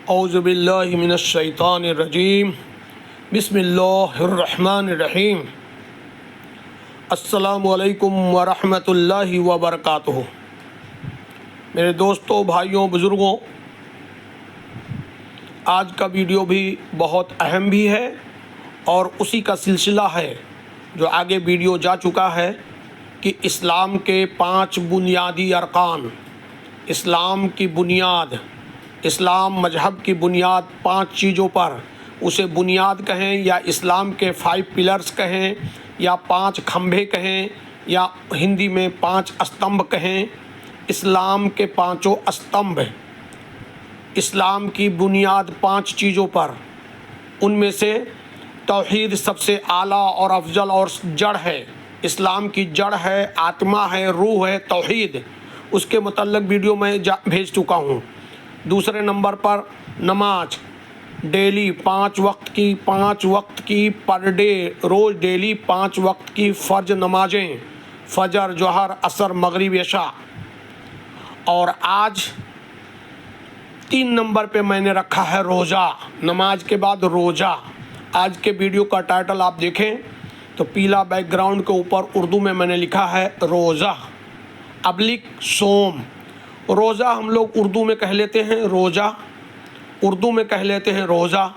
اعوذ باللہ من الشیطان الرجیم بسم اللہ الرحمن الرحیم السلام علیکم ورحمۃ اللہ وبرکاتہ۔ میرے دوستوں، بھائیوں، بزرگوں، آج کا ویڈیو بھی بہت اہم بھی ہے اور اسی کا سلسلہ ہے جو آگے ویڈیو جا چکا ہے کہ اسلام کے 5 بنیادی ارکان، اسلام کی بنیاد، اسلام مذہب کی بنیاد 5 چیزوں پر، اسے بنیاد کہیں یا اسلام کے 5 پلرز کہیں یا 5 کھمبے کہیں یا ہندی میں 5 استمبھ کہیں۔ اسلام کے 5 استمبھ، اسلام کی بنیاد 5 چیزوں پر، ان میں سے توحید سب سے اعلیٰ اور افضل اور جڑ ہے۔ اسلام کی جڑ ہے، آتما ہے، روح ہے، توحید۔ اس کے متعلق ویڈیو میں بھیج چکا ہوں۔ دوسرے نمبر پر نماز، ڈیلی 5 وقت کی پر ڈے، روز ڈیلی 5 وقت کی فرض نمازیں، فجر، ظہر، عصر، مغرب، عشاء۔ اور آج 3 نمبر پہ میں نے رکھا ہے روزہ، نماز کے بعد روزہ۔ آج کے ویڈیو کا ٹائٹل آپ دیکھیں تو پیلا بیک گراؤنڈ کے اوپر اردو میں نے لکھا ہے روزہ / صوم۔ روزہ ہم لوگ اردو میں کہہ لیتے ہیں روزہ، اردو میں کہہ لیتے ہیں روزہ،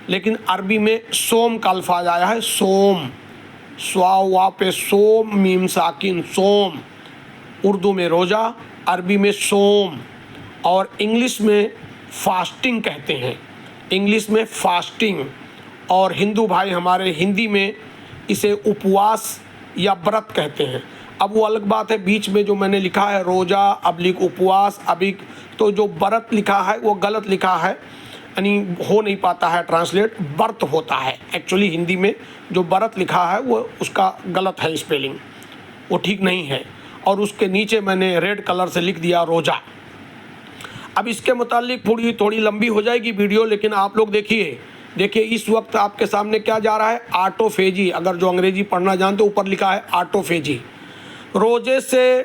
لیکن عربی میں صوم کا الفاظ آیا ہے، صوم، سوا وا پہ صوم، میم ساکن، صوم۔ اردو میں روزہ، عربی میں صوم، اور انگلش میں فاسٹنگ کہتے ہیں، انگلش میں فاسٹنگ۔ اور ہندو بھائی ہمارے ہندی میں اسے اپواس یا برت کہتے ہیں۔ اب وہ الگ بات ہے، بیچ میں جو میں نے لکھا ہے روزہ / اپواس / تو جو برت لکھا ہے وہ غلط لکھا ہے، یعنی ہو نہیں پاتا ہے ٹرانسلیٹ، برت ہوتا ہے ایکچولی ہندی میں۔ جو برت لکھا ہے وہ اس کا غلط ہے اسپیلنگ، وہ ٹھیک نہیں ہے، اور اس کے نیچے میں نے ریڈ کلر سے لکھ دیا روزہ۔ اب اس کے متعلق تھوڑی لمبی ہو جائے گی ویڈیو، لیکن آپ لوگ دیکھیے اس وقت آپ کے سامنے کیا جا رہا ہے، آٹوفیجی۔ اگر جو انگریزی پڑھنا جانتے اوپر لکھا ہے آٹوفیجی۔ روزے سے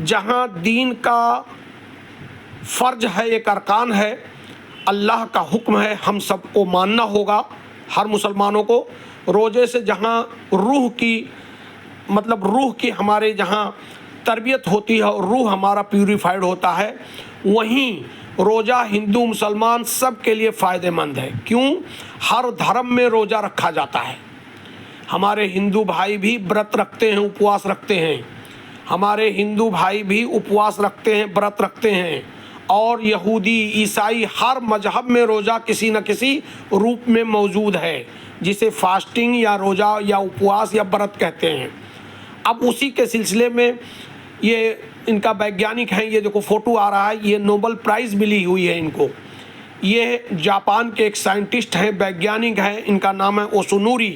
جہاں دین کا فرض ہے، ایک ارکان ہے، اللہ کا حکم ہے، ہم سب کو ماننا ہوگا، ہر مسلمانوں کو۔ روزے سے جہاں روح کی ہمارے جہاں تربیت ہوتی ہے اور روح ہمارا پیوریفائڈ ہوتا ہے، وہیں روزہ ہندو مسلمان سب کے لیے فائدہ مند ہے۔ کیوں؟ ہر دھرم میں روزہ رکھا جاتا ہے۔ ہمارے ہندو بھائی بھی برت رکھتے ہیں، اپواس رکھتے ہیں، ہمارے ہندو بھائی بھی اپواس رکھتے ہیں، برت رکھتے ہیں، اور یہودی، عیسائی، ہر مذہب میں روزہ کسی نہ کسی روپ میں موجود ہے، جسے فاسٹنگ یا روزہ یا اپواس یا برت کہتے ہیں۔ اب اسی کے سلسلے میں یہ ان کا ویگیانک ہے، یہ دیکھو فوٹو آ رہا ہے، یہ نوبل پرائز ملی ہوئی ہے ان کو۔ یہ جاپان کے ایک سائنٹسٹ ہیں، ویگیانک ہیں، ان کا نام ہے اوسونوری۔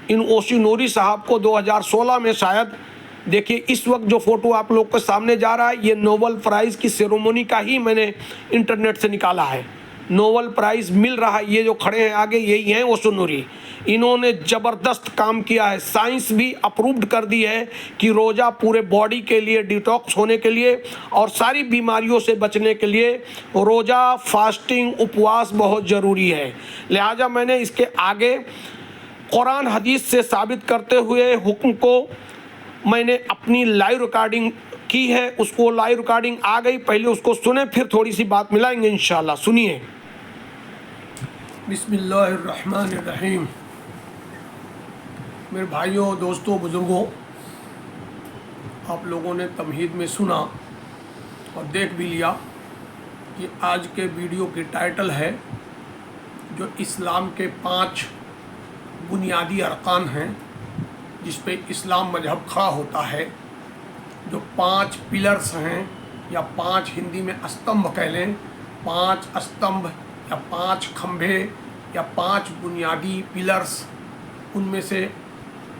ان اوسونوری صاحب کو 2016 میں شاید، دیکھیے اس وقت جو فوٹو آپ لوگ کے سامنے جا رہا ہے، یہ نوبل پرائز کی سیرومونی کا ہی میں نے انٹرنیٹ سے نکالا ہے۔ نوبل پرائز مل رہا ہے، یہ جو کھڑے ہیں آگے یہی ہیں اوسونوری۔ انہوں نے زبردست کام کیا ہے، سائنس بھی اپرووڈ کر دی ہے کہ روزہ پورے باڈی کے لیے، ڈیٹاکس ہونے کے لیے اور ساری بیماریوں سے بچنے کے لیے روزہ، فاسٹنگ، اپواس بہت ضروری ہے۔ لہٰذا میں نے اس کے آگے قرآن حدیث سے ثابت کرتے ہوئے حکم کو میں نے اپنی لائیو ریکارڈنگ کی ہے، اس کو لائیو ریکارڈنگ آ گئی، پہلے اس کو سنیں پھر تھوڑی سی بات ملائیں گے انشاءاللہ۔ سنیے۔ بسم اللہ الرحمن الرحیم۔ میرے بھائیوں، دوستوں، بزرگوں، آپ لوگوں نے تمہید میں سنا اور دیکھ بھی لیا کہ آج کے ویڈیو کی ٹائٹل ہے جو اسلام کے 5 بنیادی ارکان ہیں، جس پہ اسلام مذہب کھڑا ہوتا ہے، جو 5 پلرز ہیں، یا 5 ہندی میں استمبھ کہہ لیں، 5 استمبھ یا 5 کھمبے یا 5 بنیادی پلرز۔ ان میں سے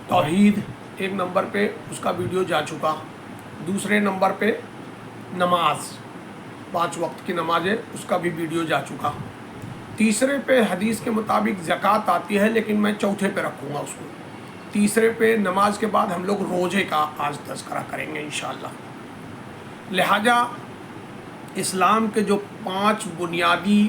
توحید 1 نمبر پہ، اس کا ویڈیو جا چکا۔ دوسرے نمبر پہ نماز، 5 وقت کی نمازیں، اس کا بھی ویڈیو جا چکا۔ تیسرے پہ حدیث کے مطابق زکوٰۃ آتی ہے، لیکن میں چوتھے پہ رکھوں گا اس کو۔ تیسرے پہ نماز کے بعد ہم لوگ روزے کا آج تذکرہ کریں گے انشاءاللہ۔ لہٰذا اسلام کے جو 5 بنیادی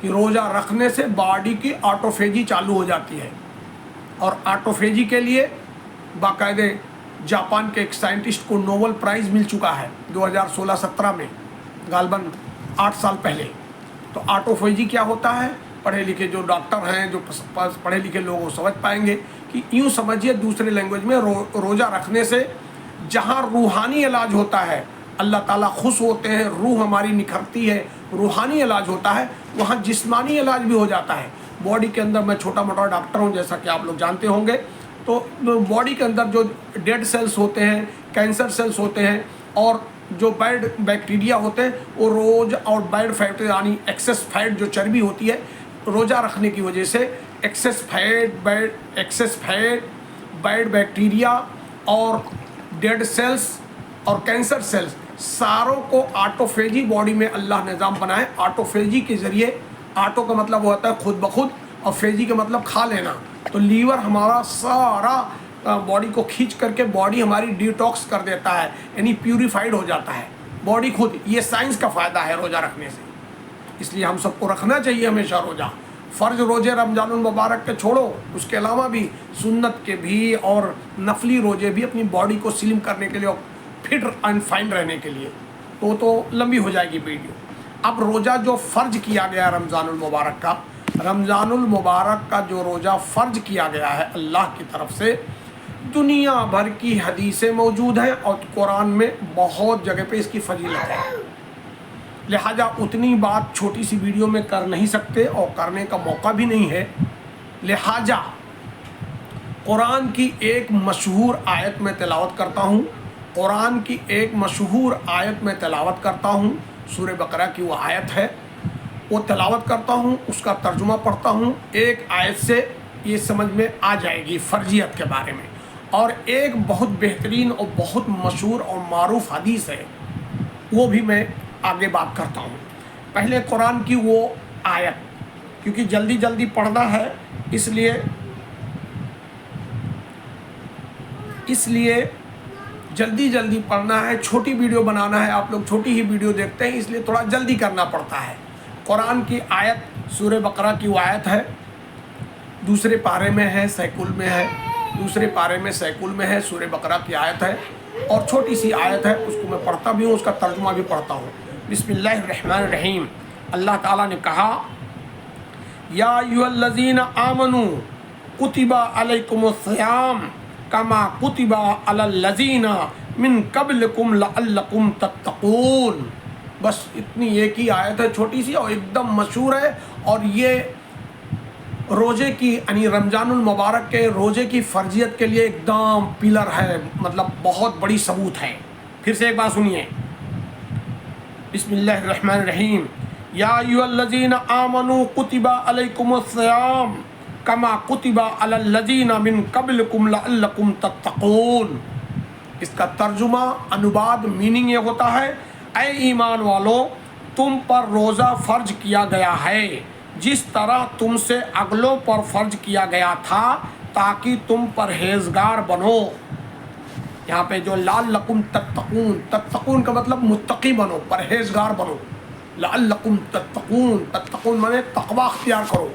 کہ روزہ رکھنے سے باڈی کی آٹوفیجی چالو ہو جاتی ہے، اور آٹوفیجی کے لیے باقاعدہ جاپان کے ایک سائنٹسٹ کو نوبل پرائز مل چکا ہے 2016-17 میں، غالباً 8 سال پہلے۔ تو آٹوفیجی کیا ہوتا ہے؟ پڑھے لکھے جو ڈاکٹر ہیں، جو پڑھے لکھے لوگ وہ سمجھ پائیں گے کہ یوں سمجھیے دوسرے لینگویج میں روزہ رکھنے سے جہاں روحانی علاج ہوتا ہے، اللہ تعالیٰ خوش ہوتے ہیں، روح ہماری نکھرتی ہے، روحانی علاج ہوتا ہے، وہاں جسمانی علاج بھی ہو جاتا ہے۔ باڈی کے اندر، میں چھوٹا موٹا ڈاکٹر ہوں جیسا کہ آپ لوگ جانتے ہوں گے، تو باڈی کے اندر جو ڈیڈ سیلز ہوتے ہیں، کینسر سیلز ہوتے ہیں، اور جو بیڈ بیکٹیریا ہوتے ہیں، وہ روز، اور بیڈ فیٹ یعنی ایکسس فیٹ جو چربی ہوتی ہے، روزہ رکھنے کی وجہ سے ایکسس فیٹ، بیڈ بیکٹیریا اور ڈیڈ سیلز اور کینسر سیلز ساروں کو آٹوفیجی باڈی میں اللہ نے نظام بنائے۔ آٹوفیجی کے ذریعے، آٹو کا مطلب ہوتا ہے خود بخود، اور فیجی کا مطلب کھا لینا، تو لیور ہمارا سارا باڈی کو کھینچ کر کے باڈی ہماری ڈیٹاکس کر دیتا ہے، یعنی پیوریفائڈ ہو جاتا ہے باڈی خود۔ یہ سائنس کا فائدہ ہے روزہ رکھنے سے، اس لیے ہم سب کو رکھنا چاہیے ہمیشہ روزہ۔ فرض روزے رمضان المبارک کے چھوڑو، اس کے علاوہ بھی سنت کے بھی اور نفلی روزے بھی اپنی باڈی کو سلم کرنے کے لیے اور فٹ اینڈ فائن رہنے کے لیے۔ تو لمبی ہو جائے گی ویڈیو۔ اب روزہ جو فرض کیا گیا رمضان المبارک کا، رمضان المبارک کا جو روزہ فرض کیا گیا ہے اللہ کی طرف سے، دنیا بھر کی حدیثیں موجود ہیں اور قرآن میں بہت جگہ پہ اس کی فضیلت ہے، لہذا اتنی بات چھوٹی سی ویڈیو میں کر نہیں سکتے اور کرنے کا موقع بھی نہیں ہے، لہذا قرآن کی ایک مشہور آیت میں تلاوت کرتا ہوں، قرآن کی ایک مشہور آیت میں تلاوت کرتا ہوں، سورہ بقرہ کی وہ آیت ہے، وہ تلاوت کرتا ہوں، اس کا ترجمہ پڑھتا ہوں۔ ایک آیت سے یہ سمجھ میں آ جائے گی فرضیت کے بارے میں، اور ایک بہت بہترین اور بہت مشہور اور معروف حدیث ہے، وہ بھی میں آگے بات کرتا ہوں۔ پہلے قرآن کی وہ آیت، کیونکہ جلدی جلدی پڑھنا ہے، اس لیے جلدی پڑھنا ہے، چھوٹی ویڈیو بنانا ہے، آپ لوگ چھوٹی ہی ویڈیو دیکھتے ہیں، اس لیے تھوڑا جلدی کرنا پڑتا ہے۔ قرآن کی آیت سورہ بقرہ کی وہ آیت ہے، دوسرے پارے میں ہے، سیکول میں ہے، دوسرے پارے میں سیکول میں ہے، سورہ بقرہ کی آیت ہے، اور چھوٹی سی آیت ہے، اس کو میں پڑھتا بھی ہوں، اس کا ترجمہ بھی پڑھتا ہوں۔ بسم اللہ الرحمن الرحیم۔ اللہ تعالیٰ نے کہا، یا ایھا الذین آمنوا کتب علیکم الصیام کما کتب علی الذین من قبلکم لعلکم تتقون۔ بس اتنی ایک ہی آیت ہے، چھوٹی سی اور ایک دم مشہور ہے، اور یہ روزے کی یعنی رمضان المبارک کے روزے کی فرضیت کے لیے ایک دم پلر ہے، مطلب بہت بڑی ثبوت ہے۔ پھر سے ایک بات سنیے، بسم اللہ الرحمن الرحیم۔ یا ایھا الذین آمنوا کتب علیکم الصیام کما کتب علی الذین من قبلکم لعلکم تتقون۔ اس کا ترجمہ، انواد، میننگ یہ ہوتا ہے، اے ایمان والو، تم پر روزہ فرض کیا گیا ہے جس طرح تم سے اگلوں پر فرض کیا گیا تھا، تاکہ تم پرہیزگار بنو۔ یہاں پہ جو لعلکم تتقون، تتقون کا مطلب متقی بنو، پرہیزگار بنو۔ لعلکم تتقون، تتقون مانے تقوی اختیار کرو۔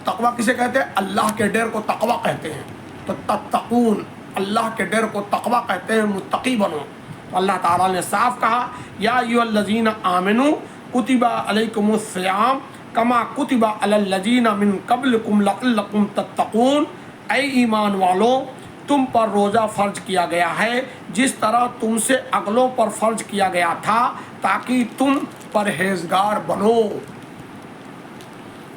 تقوی کسے کہتے ہیں؟ اللہ کے ڈر کو تقوی کہتے ہیں، تو تتقون، اللہ کے ڈر کو تقوی کہتے ہیں، متقی بنو۔ اللہ تعالیٰ نے صاف کہا، یا ایھا الذین آمنوا کتب علیکم الصیام کما کتب علی الذین من قبلکم لعلکم تتقون۔ اے ایمان والو، تم پر روزہ فرض کیا گیا ہے جس طرح تم سے اگلوں پر فرض کیا گیا تھا، تاکہ تم پرہیزگار بنو۔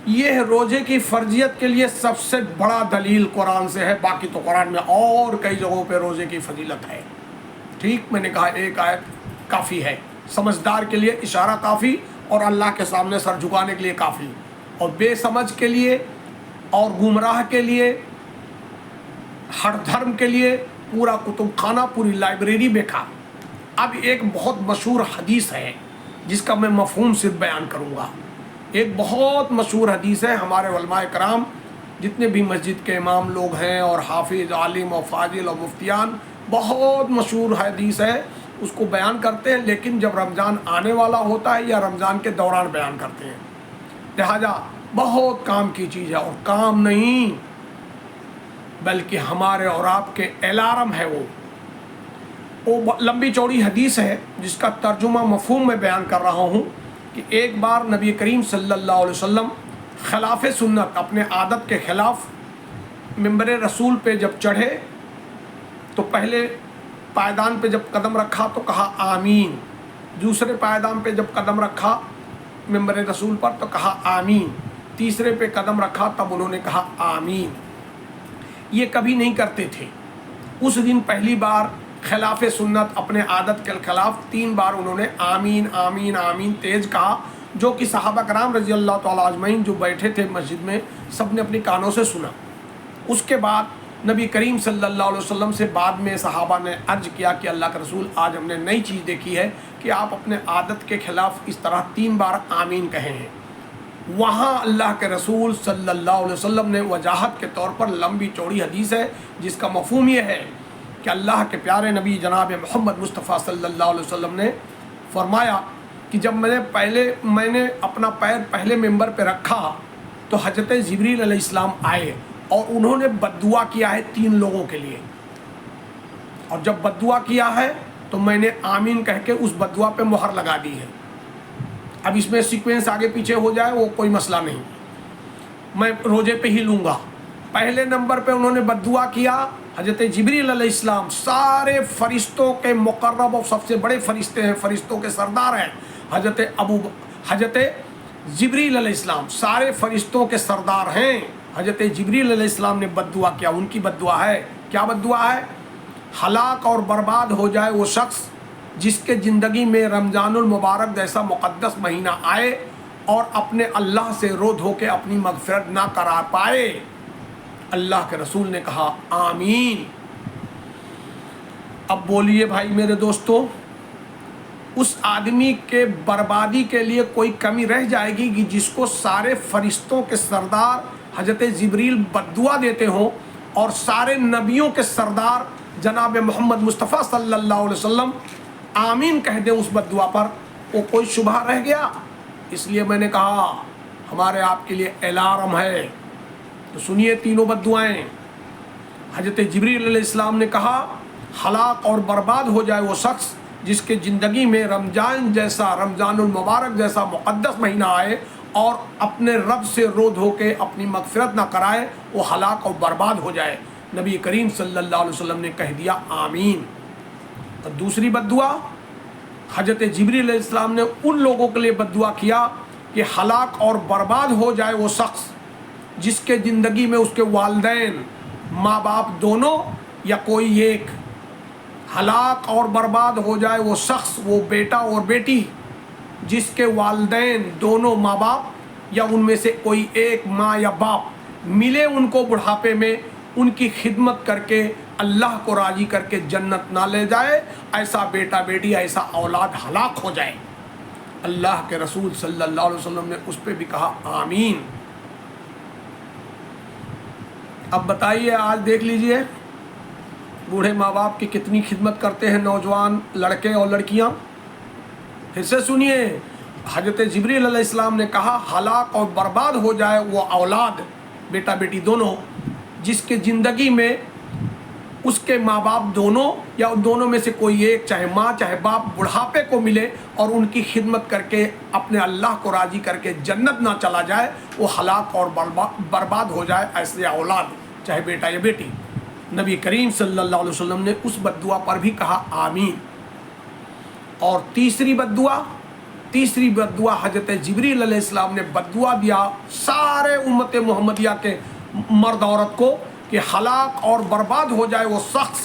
یہ روزے کی فرضیت کے لیے سب سے بڑا دلیل قرآن سے ہے، باقی تو قرآن میں اور کئی جگہوں پہ روزے کی فضیلت ہے۔ ٹھیک، میں نے کہا ایک آیت کافی ہے، سمجھدار کے لیے اشارہ کافی، اور اللہ کے سامنے سر جھکانے کے لیے کافی، اور بے سمجھ کے لیے اور گمراہ کے لیے، ہر دھرم کے لیے پورا کتب خانہ، پوری لائبریری بیکار۔ اب ایک بہت مشہور حدیث ہے جس کا میں مفہوم صرف بیان کروں گا۔ ایک بہت مشہور حدیث ہے، ہمارے علماء کرام جتنے بھی مسجد کے امام لوگ ہیں اور حافظ، عالم اور فاضل اور مفتیان، بہت مشہور حدیث ہے، اس کو بیان کرتے ہیں، لیکن جب رمضان آنے والا ہوتا ہے یا رمضان کے دوران بیان کرتے ہیں، لہذا بہت کام کی چیز ہے، اور کام نہیں بلکہ ہمارے اور آپ کے الارم ہے۔ وہ لمبی چوڑی حدیث ہے جس کا ترجمہ مفہوم میں بیان کر رہا ہوں کہ ایک بار نبی کریم صلی اللہ علیہ وسلم خلاف سنت، اپنے عادت کے خلاف منبر رسول پہ جب چڑھے تو پہلے پائدان پہ جب قدم رکھا تو کہا آمین، دوسرے پائدان پہ جب قدم رکھا منبر رسول پر تو کہا آمین، تیسرے پہ قدم رکھا تب انہوں نے کہا آمین۔ یہ کبھی نہیں کرتے تھے۔ اس دن پہلی بار خلاف سنت، اپنے عادت کے خلاف 3 بار انہوں نے آمین آمین آمین تیز کہا، جو کہ صحابہ کرام رضی اللہ تعالیٰ اجمعین جو بیٹھے تھے مسجد میں سب نے اپنی کانوں سے سنا۔ اس کے بعد نبی کریم صلی اللہ علیہ وسلم سے بعد میں صحابہ نے عرض کیا کہ اللہ کے رسول، آج ہم نے نئی چیز دیکھی ہے کہ آپ اپنے عادت کے خلاف اس طرح 3 بار آمین کہے ہیں۔ وہاں اللہ کے رسول صلی اللہ علیہ وسلم نے وضاحت کے طور پر لمبی چوڑی حدیث ہے جس کا مفہوم یہ ہے کہ اللہ کے پیارے نبی جناب محمد مصطفیٰ صلی اللہ علیہ وسلم نے فرمایا کہ جب میں نے اپنا پیر پہلے ممبر پہ رکھا تو حضرت جبریل علیہ السلام آئے اور انہوں نے بد دعا کیا ہے 3 لوگوں کے لیے، اور جب بد دعا کیا ہے تو میں نے آمین کہہ کے اس بد دعا پہ مہر لگا دی ہے۔ اب اس میں سیکوینس آگے پیچھے ہو جائے وہ کوئی مسئلہ نہیں، میں روزے پہ ہی لوں گا۔ پہلے نمبر پہ انہوں نے بد دعا کیا، حضرت جبریل علیہ السلام سارے فرشتوں کے مقرب اور سب سے بڑے فرشتے ہیں، فرشتوں کے سردار ہیں حضرت جبریل علیہ السلام، سارے فرشتوں کے سردار ہیں۔ حضرت جبریل علیہ السلام نے بد دعا کیا، ان کی بد دعا ہے، کیا بد دعا ہے؟ ہلاک اور برباد ہو جائے وہ شخص جس کے زندگی میں رمضان المبارک جیسا مقدس مہینہ آئے اور اپنے اللہ سے رو دھو کے اپنی مغفرت نہ کرا پائے۔ اللہ کے رسول نے کہا آمین۔ اب بولیے بھائی میرے دوستو، اس آدمی کے بربادی کے لیے کوئی کمی رہ جائے گی کہ جس کو سارے فرشتوں کے سردار حضرت جبریل بد دعا دیتے ہوں اور سارے نبیوں کے سردار جناب محمد مصطفیٰ صلی اللہ علیہ وسلم آمین کہہ دیں اس بد دعا پر؟ وہ کوئی شبہ رہ گیا؟ اس لیے میں نے کہا ہمارے آپ کے لیے الارم ہے۔ تو سنیے تینوں بد دعائیں۔ حضرت جبریل علیہ السلام نے کہا ہلاک اور برباد ہو جائے وہ شخص جس کے زندگی میں رمضان المبارک جیسا مقدس مہینہ آئے اور اپنے رب سے رو دھو کے اپنی مغفرت نہ کرائے، وہ ہلاک اور برباد ہو جائے۔ نبی کریم صلی اللہ علیہ وسلم نے کہہ دیا آمین۔ اور دوسری بد دعا حضرت جبریل علیہ السلام نے ان لوگوں کے لیے بد دعا کیا کہ ہلاک اور برباد ہو جائے وہ شخص جس کے زندگی میں اس کے والدین، ماں باپ دونوں یا کوئی ایک، ہلاک اور برباد ہو جائے وہ شخص، وہ بیٹا اور بیٹی جس کے والدین دونوں ماں باپ یا ان میں سے کوئی ایک ماں یا باپ ملے ان کو بڑھاپے میں، ان کی خدمت کر کے اللہ کو راضی کر کے جنت نہ لے جائے، ایسا بیٹا بیٹی، ایسا اولاد ہلاک ہو جائے۔ اللہ کے رسول صلی اللہ علیہ وسلم نے اس پہ بھی کہا آمین۔ اب بتائیے، آج دیکھ لیجئے بوڑھے ماں باپ کی کتنی خدمت کرتے ہیں نوجوان لڑکے اور لڑکیاں۔ پھر سے سنیے، حضرت جبریل علیہ السلام نے کہا ہلاک اور برباد ہو جائے وہ اولاد، بیٹا بیٹی دونوں، جس کے زندگی میں اس کے ماں باپ دونوں یا دونوں میں سے کوئی ایک، چاہے ماں چاہے باپ، بڑھاپے کو ملے اور ان کی خدمت کر کے اپنے اللہ کو راضی کر کے جنت نہ چلا جائے، وہ ہلاک اور برباد ہو جائے ایسے اولاد، چاہے بیٹا یا بیٹی۔ نبی کریم صلی اللہ علیہ وسلم نے اس بد دعا پر بھی کہا آمین۔ اور تیسری بد دعا حضرت جبریل علیہ السلام نے بد دعا دیا سارے امت محمدیہ کے مرد عورت کو کہ ہلاک اور برباد ہو جائے وہ شخص،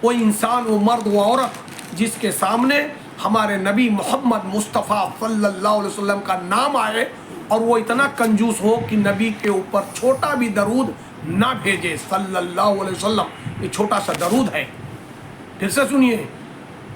وہ انسان، وہ مرد، وہ عورت جس کے سامنے ہمارے نبی محمد مصطفیٰ صلی اللہ علیہ وسلم کا نام آئے اور وہ اتنا کنجوس ہو کہ نبی کے اوپر چھوٹا بھی درود نہ بھیجے صلی اللہ علیہ وسلم۔ یہ چھوٹا سا درود ہے۔ پھر سے سنیے،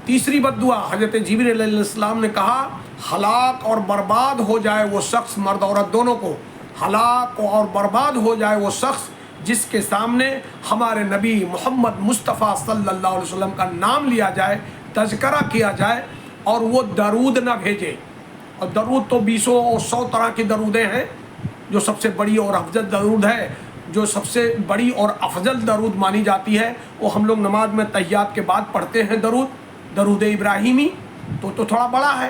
تیسری بد دعا حضرت جبریل علیہ السلام نے کہا ہلاک اور برباد ہو جائے وہ شخص، مرد عورت دونوں کو، ہلاک اور برباد ہو جائے وہ شخص جس کے سامنے ہمارے نبی محمد مصطفیٰ صلی اللہ علیہ وسلم کا نام لیا جائے، تذکرہ کیا جائے اور وہ درود نہ بھیجے۔ اور درود تو 20 اور 100 طرح کی درودیں ہیں، جو سب سے بڑی اور افضل درود ہے، جو سب سے بڑی اور افضل درود مانی جاتی ہے، وہ ہم لوگ نماز میں تحیات کے بعد پڑھتے ہیں درود ابراہیمی، تو تھوڑا بڑا ہے،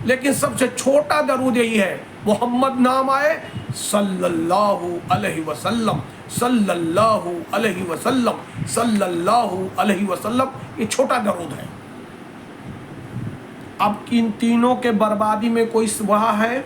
لیکن سب سے چھوٹا درود یہی ہے، محمد نام آئے صلی اللہ علیہ وسلم، صلی اللہ علیہ وسلم، صلی اللہ علیہ وسلم، یہ چھوٹا درود ہے۔ اب ان تینوں کے بربادی میں کوئی شبہ ہے؟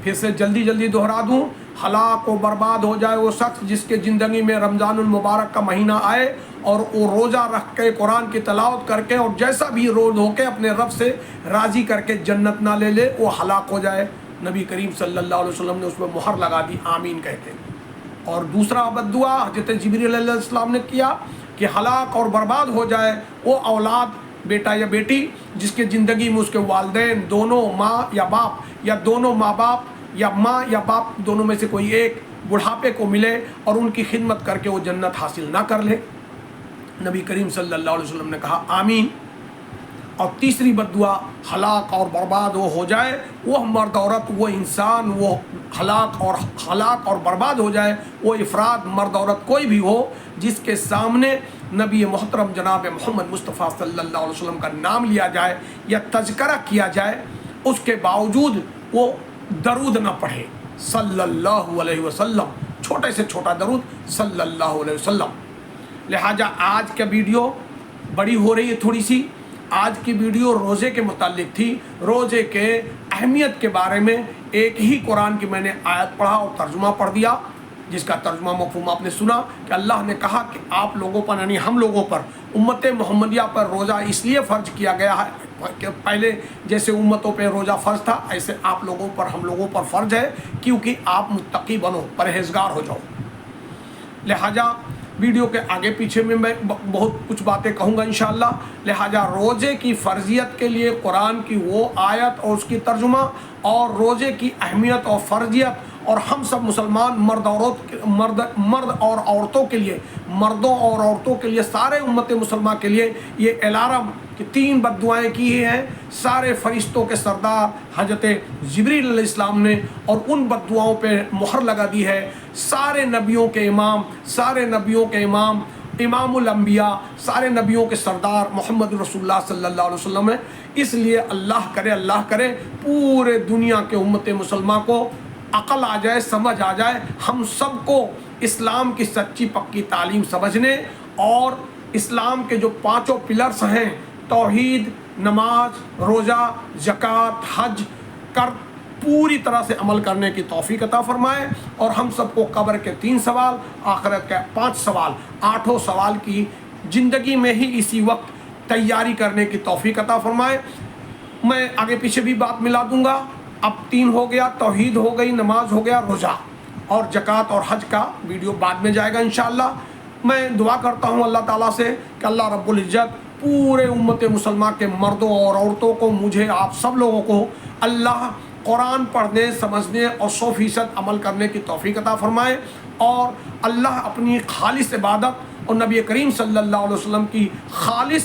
پھر سے جلدی دہرا دوں، ہلاک و برباد ہو جائے وہ شخص جس کے زندگی میں رمضان المبارک کا مہینہ آئے اور وہ روزہ رکھ کے قرآن کی تلاوت کر کے اور جیسا بھی روز ہو کے اپنے رب سے راضی کر کے جنت نہ لے لے، وہ ہلاک ہو جائے۔ نبی کریم صلی اللہ علیہ وسلم نے اس میں مہر لگا دی، آمین کہتے ہیں۔ اور دوسرا بد دعا حضرت جبریل علیہ السلام نے کیا کہ ہلاک اور برباد ہو جائے وہ اولاد، بیٹا یا بیٹی، جس کے زندگی میں اس کے والدین دونوں ماں یا باپ یا دونوں ماں باپ یا ماں یا باپ دونوں میں سے کوئی ایک بڑھاپے کو ملے اور ان کی خدمت کر کے وہ جنت حاصل نہ کر لے۔ نبی کریم صلی اللہ علیہ وسلم نے کہا آمین۔ اور تیسری بد دعا، ہلاک اور برباد وہ ہو جائے وہ مرد عورت، وہ انسان، وہ ہلاک اور برباد ہو جائے وہ افراد، مرد عورت کوئی بھی ہو، جس کے سامنے نبی محترم جناب محمد مصطفیٰ صلی اللہ علیہ وسلم کا نام لیا جائے یا تذکرہ کیا جائے، اس کے باوجود وہ درود نہ پڑھے صلی اللہ علیہ وسلم، چھوٹے سے چھوٹا درود صلی اللہ علیہ وسلم۔ لہٰذا آج کا ویڈیو بڑی ہو رہی ہے تھوڑی سی، آج کی ویڈیو روزے کے متعلق تھی، روزے کے اہمیت کے بارے میں ایک ہی قرآن کی میں نے آیت پڑھا اور ترجمہ پڑھ دیا، جس کا ترجمہ مفہوم آپ نے سنا کہ اللہ نے کہا کہ آپ لوگوں پر یعنی ہم لوگوں پر، امت محمدیہ پر روزہ اس لیے فرض کیا گیا ہے کہ پہلے جیسے امتوں پہ روزہ فرض تھا ایسے آپ لوگوں پر، ہم لوگوں پر فرض ہے، کیونکہ آپ متقی بنو، پرہیزگار ہو جاؤ۔ لہٰذا ویڈیو کے آگے پیچھے میں بہت کچھ باتیں کہوں گا انشاءاللہ۔ لہٰذا روزے کی فرضیت کے لیے قرآن کی وہ آیت اور اس کی ترجمہ، اور روزے کی اہمیت اور فرضیت، اور ہم سب مسلمان مرد اور عورتوں کے لیے، مردوں اور عورتوں کے لیے، سارے امت مسلمہ کے لیے یہ الارم کہ 3 بد دعائیں کی ہیں سارے فرشتوں کے سردار حضرت جبریل علیہ السلام نے، اور ان بد دعاؤں پہ مہر لگا دی ہے سارے نبیوں کے امام، امام الانبیاء، سارے نبیوں کے سردار محمد رسول اللہ صلی اللہ علیہ وسلم ہے۔ اس لیے اللہ کرے پورے دنیا کے امت مسلمہ کو عقل آ جائے، سمجھ آ جائے، ہم سب کو اسلام کی سچی پکی تعلیم سمجھنے اور اسلام کے جو 5 پلرز ہیں، توحید، نماز، روزہ، زکوٰۃ، حج کر پوری طرح سے عمل کرنے کی توفیق عطا فرمائے، اور ہم سب کو قبر کے 3 سوال، آخرت کے 5 سوال، 8 سوال کی زندگی میں ہی اسی وقت تیاری کرنے کی توفیق عطا فرمائے۔ میں آگے پیچھے بھی بات ملا دوں گا۔ اب 3 ہو گیا، توحید ہو گئی، نماز ہو گیا، روزہ اور زکوٰۃ اور حج کا ویڈیو بعد میں جائے گا انشاءاللہ۔ میں دعا کرتا ہوں اللہ تعالیٰ سے کہ اللہ رب العزت پورے امت مسلمہ کے مردوں اور عورتوں کو، مجھے آپ سب لوگوں کو اللہ قرآن پڑھنے، سمجھنے اور 100% عمل کرنے کی توفیق عطا فرمائے، اور اللہ اپنی خالص عبادت اور نبی کریم صلی اللہ علیہ وسلم کی خالص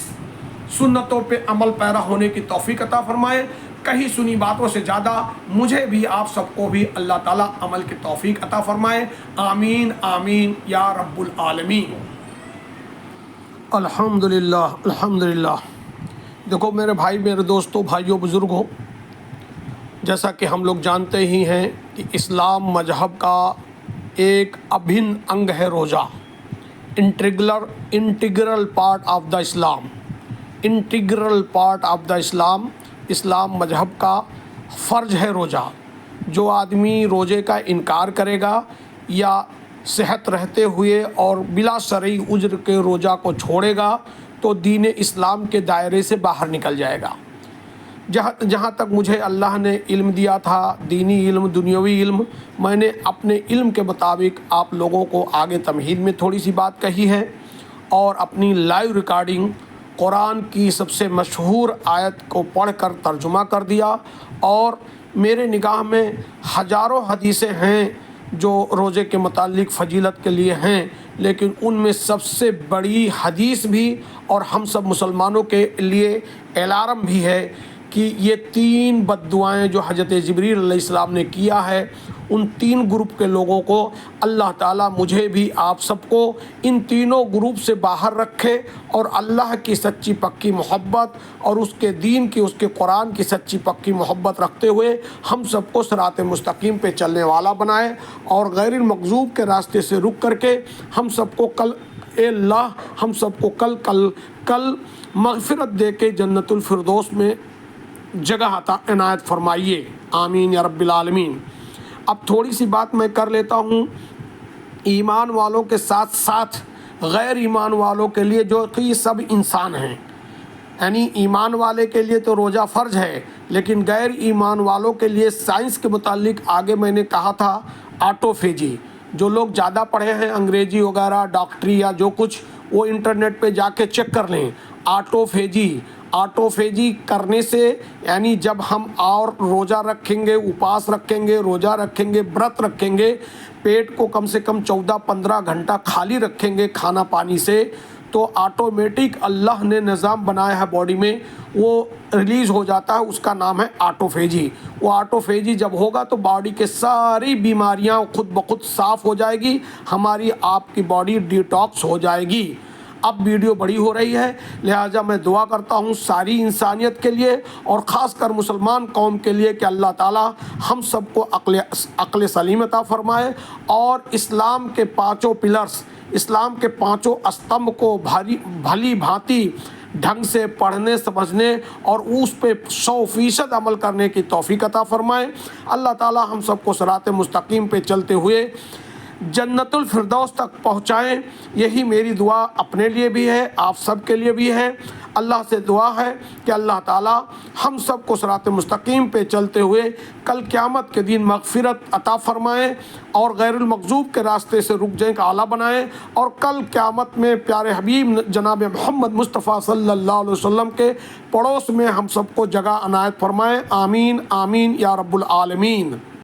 سنتوں پہ عمل پیرا ہونے کی توفیق عطا فرمائے۔ کہیں سنی باتوں سے زیادہ مجھے بھی آپ سب کو بھی اللہ تعالیٰ عمل کی توفیق عطا فرمائے، آمین آمین یا رب العالمین۔ الحمدللہ۔ دیکھو میرے بھائی، میرے دوستوں، بھائیوں، بزرگوں، جیسا کہ ہم لوگ جانتے ہی ہیں کہ اسلام مذہب کا ایک ابھن انگ ہے روزہ، انٹیگرل پارٹ آف دا اسلام، اسلام مذہب کا فرض ہے روزہ۔ جو آدمی روزے کا انکار کرے گا یا صحت رہتے ہوئے اور بلا شرعی عذر کے روزہ کو چھوڑے گا تو دین اسلام کے دائرے سے باہر نکل جائے گا۔ جہاں تک مجھے اللہ نے علم دیا تھا، دینی علم، دنیاوی علم، میں نے اپنے علم کے مطابق آپ لوگوں کو آگے تمہید میں تھوڑی سی بات کہی ہے، اور اپنی لائیو ریکارڈنگ قرآن کی سب سے مشہور آیت کو پڑھ کر ترجمہ کر دیا، اور میرے نگاہ میں ہزاروں حدیثیں ہیں جو روزے کے متعلق فضیلت کے لیے ہیں، لیکن ان میں سب سے بڑی حدیث بھی اور ہم سب مسلمانوں کے لیے الارم بھی ہے کہ یہ 3 بد دعائیں جو حضرت جبریل علیہ السلام نے کیا ہے، ان 3 گروپ کے لوگوں کو اللہ تعالیٰ مجھے بھی آپ سب کو ان تینوں گروپ سے باہر رکھے، اور اللہ کی سچی پکی محبت اور اس کے دین کی، اس کے قرآن کی سچی پکی محبت رکھتے ہوئے ہم سب کو صراط مستقیم پہ چلنے والا بنائے، اور غیر المغضوب کے راستے سے رک کر کے ہم سب کو اے اللہ ہم سب کو کل مغفرت دے کے جنت الفردوس میں جگہ عطا عنایت فرمائیے، آمین یا رب العالمین۔ اب تھوڑی سی بات میں کر لیتا ہوں ایمان والوں کے ساتھ ساتھ غیر ایمان والوں کے لیے، جو کہ سب انسان ہیں، یعنی ایمان والے کے لیے تو روزہ فرض ہے، لیکن غیر ایمان والوں کے لیے سائنس کے متعلق آگے میں نے کہا تھا آٹوفیجی۔ جو لوگ زیادہ پڑھے ہیں انگریزی وغیرہ ڈاکٹری یا جو کچھ، وہ انٹرنیٹ پہ جا کے چیک کر لیں۔ آٹوفیجی کرنے سے یعنی جب ہم اور روزہ رکھیں گے، اپاس رکھیں گے، روزہ رکھیں گے، برت رکھیں گے، پیٹ کو کم سے کم 14-15 گھنٹہ خالی رکھیں گے کھانا پانی سے، تو آٹومیٹک اللہ نے نظام بنایا ہے باڈی میں، وہ ریلیز ہو جاتا ہے، اس کا نام ہے آٹوفیجی۔ وہ آٹوفیجی جب ہوگا تو باڈی کے ساری بیماریاں خود بخود صاف ہو جائے گی، ہماری آپ کی باڈی ڈیٹاکس ہو جائے گی۔ اب ویڈیو بڑی ہو رہی ہے، لہٰذا میں دعا کرتا ہوں ساری انسانیت کے لیے اور خاص کر مسلمان قوم کے لیے کہ اللہ تعالیٰ ہم سب کو عقل سلیم عطا فرمائے، اور اسلام کے 5 پلرز، اسلام کے 5 استمبھ کو بھلی بھانتی ڈھنگ سے پڑھنے سمجھنے اور اس پہ 100% عمل کرنے کی توفیق عطا فرمائے۔ اللہ تعالیٰ ہم سب کو صراط مستقیم پہ چلتے ہوئے جنت الفردوس تک پہنچائیں، یہی میری دعا اپنے لیے بھی ہے، آپ سب کے لیے بھی ہے۔ اللہ سے دعا ہے کہ اللہ تعالیٰ ہم سب کو صراط مستقیم پہ چلتے ہوئے کل قیامت کے دن مغفرت عطا فرمائیں، اور غیر المغضوب کے راستے سے رک جائیں کا اعلیٰ بنائیں، اور کل قیامت میں پیارے حبیب جناب محمد مصطفیٰ صلی اللہ علیہ وسلم کے پڑوس میں ہم سب کو جگہ عنایت فرمائیں، آمین آمین یا رب العالمین۔